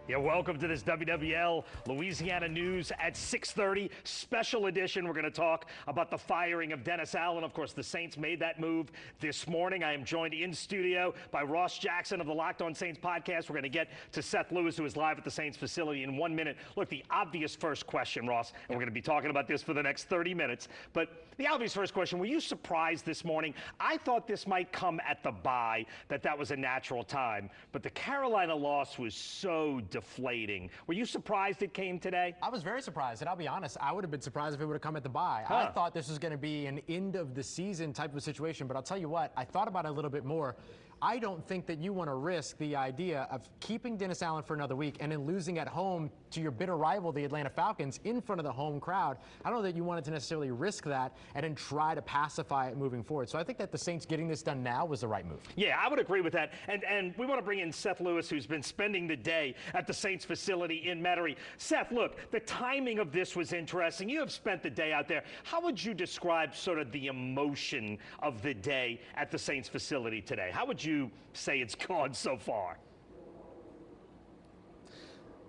Yeah, welcome to this WWL Louisiana News at 6:30 special edition. We're going to talk about the firing of Dennis Allen. Of course, the Saints made that move this morning. I am joined in studio by Ross Jackson of the Locked On Saints podcast. We're going to get to Seth Lewis, who is live at the Saints facility in 1 minute. Look, the obvious first question, Ross, and we're going to be talking about this for the next 30 minutes, but the obvious first question, were you surprised this morning? I thought this might come at the bye, that was a natural time, but the Carolina loss was so deflating. Were you surprised it came today? I was very surprised, and I'll be honest, I would have been surprised if it would have come at the bye. I thought this was going to be an end of the season type of situation, but I'll tell you what, I thought about it a little bit more. I don't think that you want to risk the idea of keeping Dennis Allen for another week and then losing at home to your bitter rival, the Atlanta Falcons, in front of the home crowd. I don't know that you wanted to necessarily risk that and then try to pacify it moving forward. So I think that the Saints getting this done now was the right move. Yeah, I would agree with that. And we want to bring in Seth Lewis, who's been spending the day at the Saints facility in Metairie. Seth, look, the timing of this was interesting. You have spent the day out there. How would you describe sort of the emotion of the day at the Saints facility today? How would you say it's gone so far?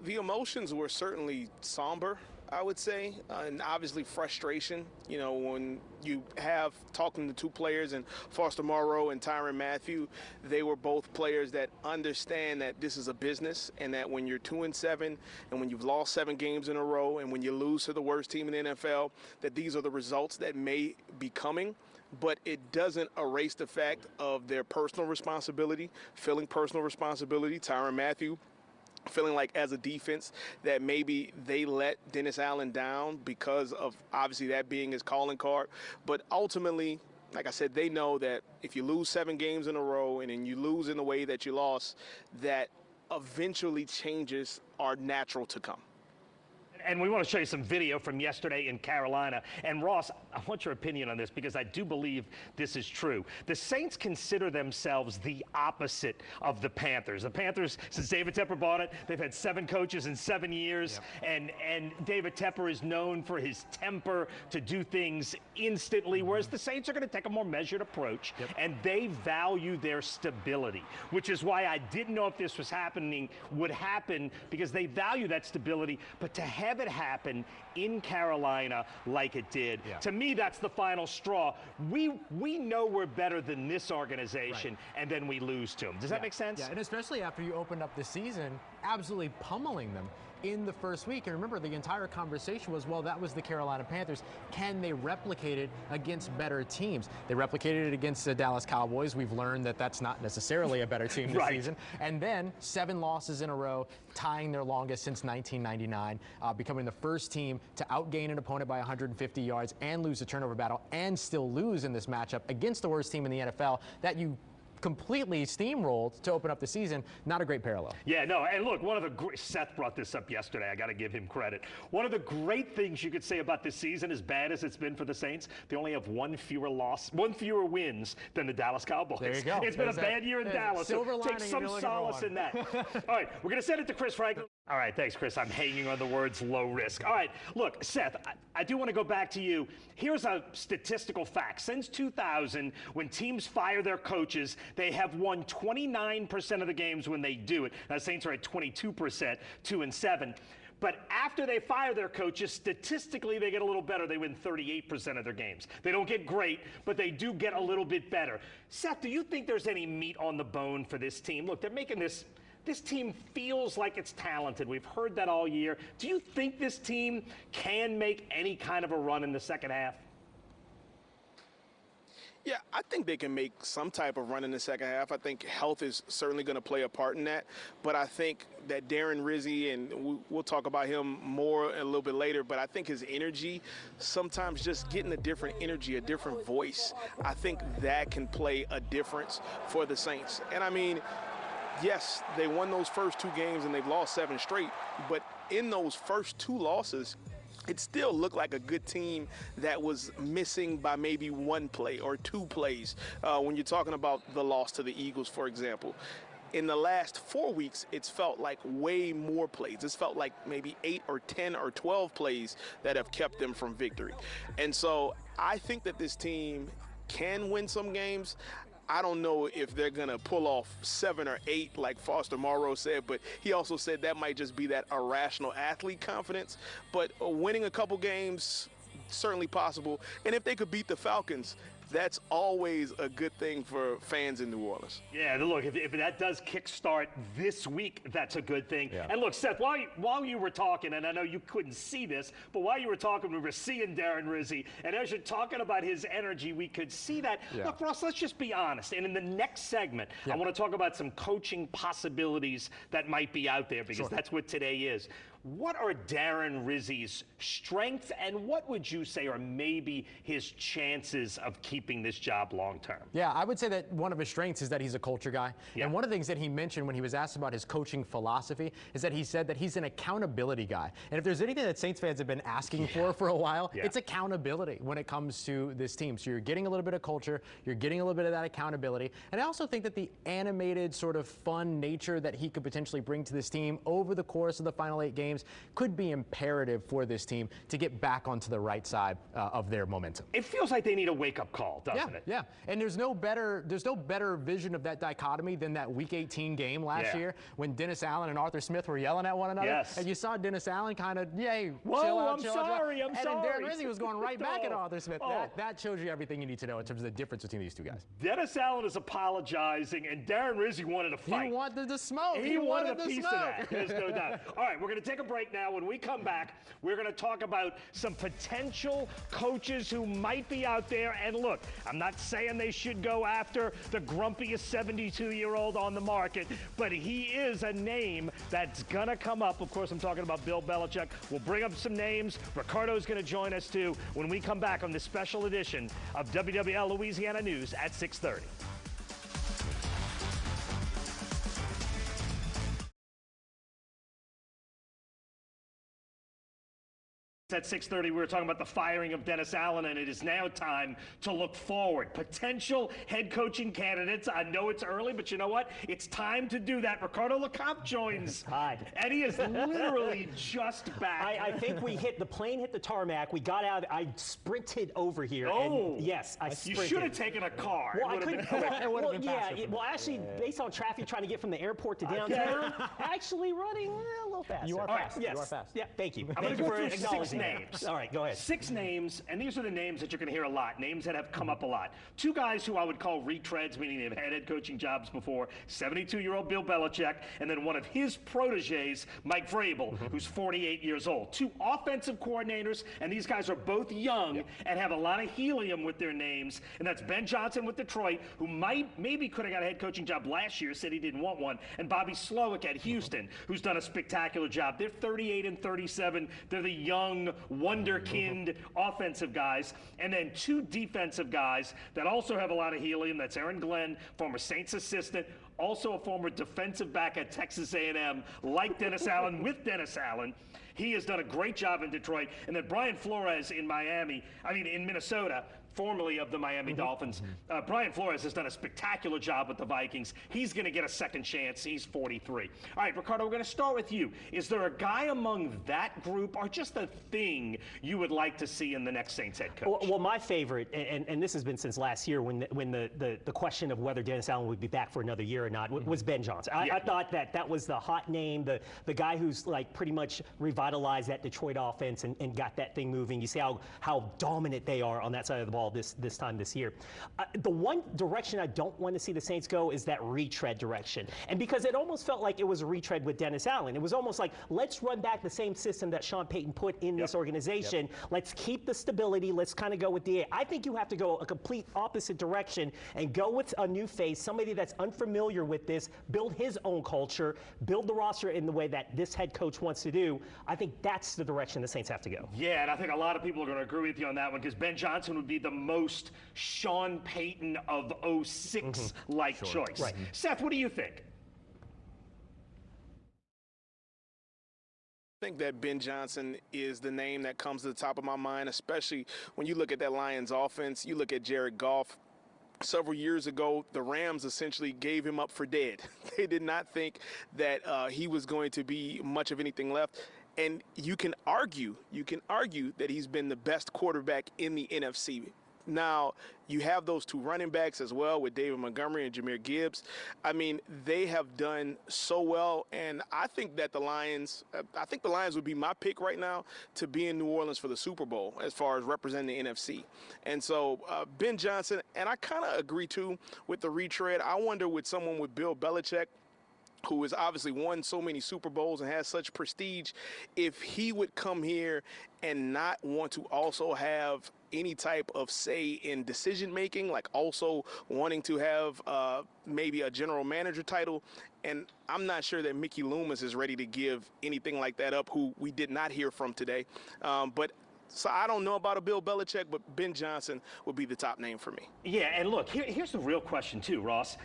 The emotions were certainly somber, I would say, and obviously frustration. You know, when you have talking to two players, and Foster Moreau and Tyrann Mathieu, they were both players that understand that this is a business, and that when you're 2-7 and when you've lost 7 games in a row and when you lose to the worst team in the NFL, that these are the results that may be coming. But it doesn't erase the fact of their personal responsibility, feeling personal responsibility. Tyrann Mathieu feeling like as a defense that maybe they let Dennis Allen down because of obviously that being his calling card. But ultimately, like I said, they know that if you lose 7 games in a row and then you lose in the way that you lost, that eventually changes are natural to come. And we want to show you some video from yesterday in Carolina. And Ross, I want your opinion on this because I do believe this is true. The Saints consider themselves the opposite of the Panthers. The Panthers, since David Tepper bought it, they've had 7 coaches in 7 years. Yep. And David Tepper is known for his temper to do things instantly, whereas the Saints are going to take a more measured approach. Yep. And they value their stability, which is why I didn't know if this would happen because they value that stability. But to have it happen in Carolina like it did, to me, that's the final straw. We know we're better than this organization, and then we lose to them. Does that make sense? Yeah, and especially after you opened up the season, absolutely pummeling them in the first week. And remember, the entire conversation was, well, that was the Carolina Panthers. Can they replicate it against better teams? They replicated it against the Dallas Cowboys. We've learned that that's not necessarily a better team this season. And then 7 losses in a row, tying their longest since 1999, becoming the first team to outgain an opponent by 150 yards and lose a turnover battle and still lose in this matchup against the worst team in the NFL that you completely steamrolled to open up the season. Not a great parallel. Yeah, no, and look, Seth brought this up yesterday. I got to give him credit. One of the great things you could say about this season, as bad as it's been for the Saints, they only have one fewer wins than the Dallas Cowboys. There you go. It's been a bad year in Dallas, so take some solace in that. All right, we're going to send it to Chris Franklin. All right, thanks, Chris. I'm hanging on the words low risk. All right, look, Seth, I do want to go back to you. Here's a statistical fact. Since 2000, when teams fire their coaches, they have won 29% of the games when they do it. Now, the Saints are at 22%, 2-7. But after they fire their coaches, statistically, they get a little better. They win 38% of their games. They don't get great, but they do get a little bit better. Seth, do you think there's any meat on the bone for this team? Look, they're making this team feels like it's talented. We've heard that all year. Do you think this team can make any kind of a run in the second half? Yeah, I think they can make some type of run in the second half. I think health is certainly going to play a part in that. But I think that Darren Rizzi, and we'll talk about him more a little bit later, but I think his energy, sometimes just getting a different energy, a different voice, I think that can play a difference for the Saints. And I mean, yes, they won those first 2 games and they've lost 7 straight, but in those first 2 losses, it still looked like a good team that was missing by maybe 1 play or 2 plays. When you're talking about the loss to the Eagles, for example. In the last 4 weeks, it's felt like way more plays. It's felt like maybe 8 or 10 or 12 plays that have kept them from victory. And so I think that this team can win some games. I don't know if they're going to pull off 7 or 8 like Foster Morrow said, but he also said that might just be that irrational athlete confidence. But winning a couple games, certainly possible. And if they could beat the Falcons, that's always a good thing for fans in New Orleans. Yeah, look, if that does kickstart this week, that's a good thing. Yeah. And look, Seth, while you were talking, and I know you couldn't see this, but while you were talking, we were seeing Darren Rizzi, and as you're talking about his energy, we could see that. Yeah. Look, Ross, let's just be honest. And in the next segment, I want to talk about some coaching possibilities that might be out there, because that's what today is. What are Darren Rizzi's strengths, and what would you say are maybe his chances of keeping this job long term? Yeah, I would say that one of his strengths is that he's a culture guy. Yeah. And one of the things that he mentioned when he was asked about his coaching philosophy is that he said that he's an accountability guy. And if there's anything that Saints fans have been asking for a while, it's accountability when it comes to this team. So you're getting a little bit of culture, you're getting a little bit of that accountability. And I also think that the animated sort of fun nature that he could potentially bring to this team over the course of the final 8 games could be imperative for this team to get back onto the right side of their momentum. It feels like they need a wake-up call, doesn't it? Yeah, and there's no better vision of that dichotomy than that Week 18 game last year when Dennis Allen and Arthur Smith were yelling at one another. Yes. And you saw Dennis Allen kind of, Whoa, chill out, I'm chill sorry, out. I'm and sorry. then Darren Rizzi was going right back at Arthur Smith. Oh. That shows you everything you need to know in terms of the difference between these two guys. Dennis Allen is apologizing, and Darren Rizzi wanted to fight. He wanted to smoke. He wanted a piece of that. There's no doubt. All right, we're going to take a break now. When we come back, we're going to talk about some potential coaches who might be out there. And look, I'm not saying they should go after the grumpiest 72-year-old on the market, but he is a name that's going to come up. Of course, I'm talking about Bill Belichick. We'll bring up some names. Ricardo's going to join us, too, when we come back on this special edition of WWL Louisiana News at 6:30. At 6:30, we were talking about the firing of Dennis Allen, and it is now time to look forward. Potential head coaching candidates. I know it's early, but you know what? It's time to do that. Ricardo LeCompte joins. Hi. And he is literally just back. I think the plane hit the tarmac. We got out. I sprinted over here. Oh. And yes, I You sprinted. should have taken a car. Well, It I would have couldn't. been quick. been faster. Well, actually, based on traffic trying to get from the airport to downtown, actually running a little faster. You are All fast. Yes. You are fast. Yeah, thank you. I'm going Thank to you go for through 6 acknowledging that. names. All right, go ahead. 6 names, and these are the names that you're going to hear a lot, names that have come up a lot. 2 guys who I would call retreads, meaning they've had head coaching jobs before, 72-year-old Bill Belichick, and then one of his proteges, Mike Vrabel, who's 48 years old. 2 offensive coordinators, and these guys are both young and have a lot of helium with their names, and that's Ben Johnson with Detroit, who maybe could have got a head coaching job last year, said he didn't want one, and Bobby Slowick at Houston, who's done a spectacular job. They're 38 and 37. They're the young wonderkind offensive guys, and then 2 defensive guys that also have a lot of helium. That's Aaron Glenn, former Saints assistant, also a former defensive back at Texas A&M, like Dennis Allen, with Dennis Allen. He has done a great job in Detroit. And then Brian Flores in Minnesota, formerly of the Miami Dolphins. Brian Flores has done a spectacular job with the Vikings. He's going to get a second chance. He's 43. All right, Ricardo, we're going to start with you. Is there a guy among that group or just a thing you would like to see in the next Saints head coach? Well, my favorite, and this has been since last year when the question of whether Dennis Allen would be back for another year or not was Ben Johnson. I thought that was the hot name, the guy who's like pretty much revitalized that Detroit offense and got that thing moving. You see how dominant they are on that side of the ball this time this year. The one direction I don't want to see the Saints go is that retread direction. And because it almost felt like it was a retread with Dennis Allen. It was almost like, let's run back the same system that Sean Payton put in this organization. Let's keep the stability. Let's kind of go with I think you have to go a complete opposite direction and go with a new face, somebody that's unfamiliar with this, build his own culture, build the roster in the way that this head coach wants to do. I think that's the direction the Saints have to go. Yeah, and I think a lot of people are going to agree with you on that one because Ben Johnson would be the most Sean Payton of 06-like choice. Right. Seth, what do you think? I think that Ben Johnson is the name that comes to the top of my mind, especially when you look at that Lions offense. You look at Jared Goff. Several years ago, the Rams essentially gave him up for dead. They did not think that he was going to be much of anything left. And you can argue that he's been the best quarterback in the NFC. Now, you have those two running backs as well with David Montgomery and Jahmyr Gibbs. I mean, they have done so well, and I think that the Lions would be my pick right now to be in New Orleans for the Super Bowl as far as representing the NFC. And so Ben Johnson, and I kind of agree too with the retread. I wonder with someone with Bill Belichick, who has obviously won so many Super Bowls and has such prestige, if he would come here and not want to also have any type of say in decision making, like also wanting to have maybe a general manager title. And I'm not sure that Mickey Loomis is ready to give anything like that up, who we did not hear from today. So I don't know about a Bill Belichick, but Ben Johnson would be the top name for me. Yeah, and look, here's the real question too, Ross.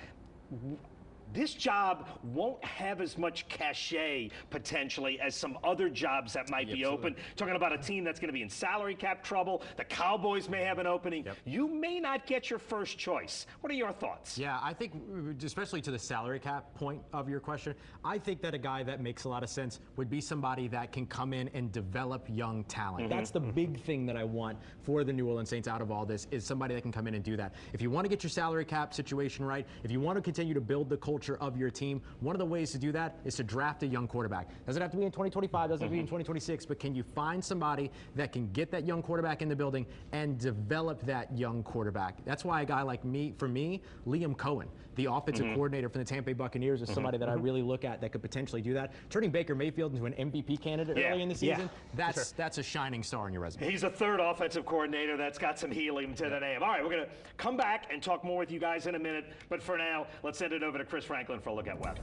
This job won't have as much cachet potentially as some other jobs that might be open. Talking about a team that's going to be in salary cap trouble. The Cowboys may have an opening. You may not get your first choice. What are your thoughts? Yeah, I think, especially to the salary cap point of your question, I think that a guy that makes a lot of sense would be somebody that can come in and develop young talent. That's the big thing that I want for the New Orleans Saints out of all this, is somebody that can come in and do that. If you want to get your salary cap situation right, if you want to continue to build the culture of your team, one of the ways to do that is to draft a young quarterback. Doesn't have to be in 2025, doesn't have to be in 2026, but can you find somebody that can get that young quarterback in the building and develop that young quarterback? That's why a guy like me, for me, Liam Cohen, the offensive coordinator for the Tampa Bay Buccaneers, is somebody that I really look at that could potentially do that. Turning Baker Mayfield into an MVP candidate early in the season, that's a shining star in your resume. He's a third offensive coordinator that's got some helium to the name. All right, we're going to come back and talk more with you guys in a minute, but for now, let's send it over to Chris Franklin for a look at weather.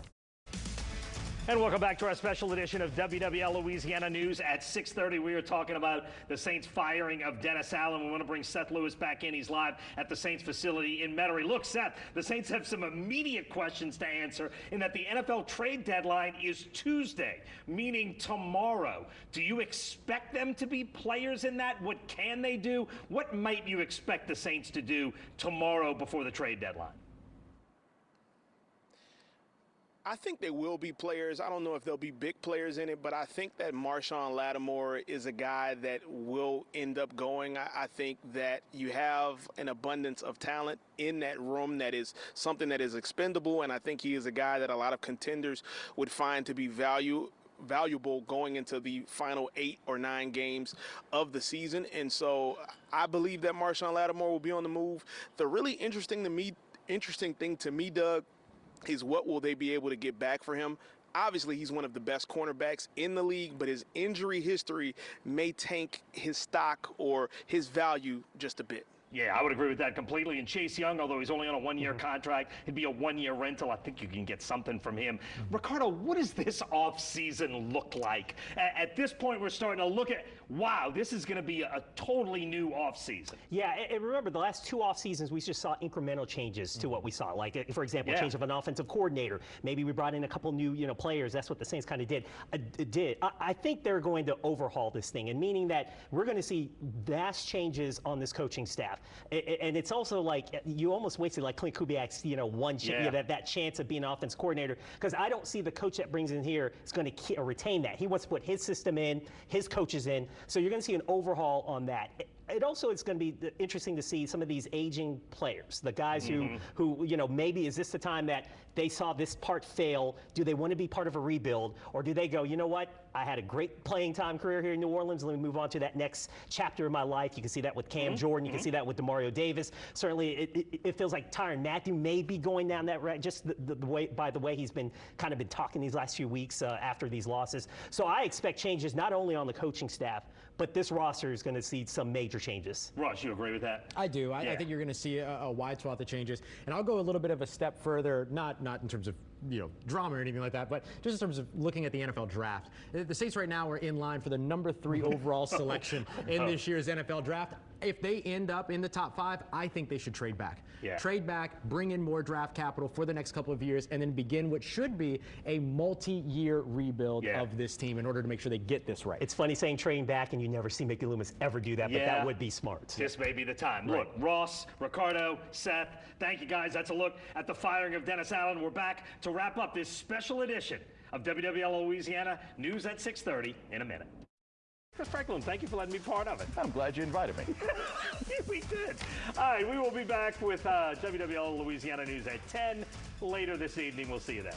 And welcome back to our special edition of WWL Louisiana News at 6:30. We are talking about the Saints firing of Dennis Allen. We want to bring Seth Lewis back in. He's live at the Saints facility in Metairie. Look, Seth, the Saints have some immediate questions to answer in that the NFL trade deadline is Tuesday, meaning tomorrow. Do you expect them to be players in that? What can they do? What might you expect the Saints to do tomorrow before the trade deadline? I think they will be players. I don't know if they'll be big players in it, but I think that Marshon Lattimore is a guy that will end up going. I think that you have an abundance of talent in that room that is something that is expendable, and I think he is a guy that a lot of contenders would find to be valuable going into the final 8 or 9 games of the season. And so I believe that Marshon Lattimore will be on the move. The really interesting thing to me, Doug, is what will they be able to get back for him? Obviously, he's one of the best cornerbacks in the league, but his injury history may tank his stock or his value just a bit. Yeah, I would agree with that completely. And Chase Young, although he's only on a one-year contract, it'd be a one-year rental. I think you can get something from him. Ricardo, what does this offseason look like? At this point, we're starting to look at, wow, this is going to be a totally new offseason. Yeah, and remember, the last 2 off seasons, we just saw incremental changes to what we saw. Like, for example, change of an offensive coordinator. Maybe we brought in a couple new, players. That's what the Saints kind of did. I think they're going to overhaul this thing, and meaning that we're going to see vast changes on this coaching staff. And it's also like you almost wasted like Clint Kubiak's, that chance of being an offense coordinator, because I don't see the coach that brings in here is going to retain that. He wants to put his system in, his coaches in. So you're going to see an overhaul on that. It also is going to be interesting to see some of these aging players, the guys who maybe is this the time that they saw this part fail? Do they want to be part of a rebuild, or do they go, you know what? I had a great playing time career here in New Orleans. Let me move on to that next chapter of my life. You can see that with Cam Jordan. You can see that with Demario Davis. Certainly, it feels like Tyrann Mathieu may be going down that route, just the way he's been talking these last few weeks after these losses. So I expect changes not only on the coaching staff, but this roster is going to see some major changes. Ross, you agree with that? I do. I think you're going to see a wide swath of changes. And I'll go a little bit of a step further, not in terms of drama or anything like that, but just in terms of looking at the NFL draft. The Saints right now are in line for the number 3 overall selection in this year's NFL draft. If they end up in the top 5, I think they should trade back. Trade back, bring in more draft capital for the next couple of years, and then begin what should be a multi-year rebuild of this team in order to make sure they get this right. It's funny saying trading back, and you never see Mickey Loomis ever do that, but that would be smart. This may be the time. Look, Ross, Ricardo, Seth, thank you guys. That's a look at the firing of Dennis Allen. We're back to wrap up this special edition of WWL Louisiana News at 6:30 in a minute. Chris Franklin, thank you for letting me be part of it. I'm glad you invited me. We did. All right, we will be back with WWL Louisiana News at 10 later this evening. We'll see you then.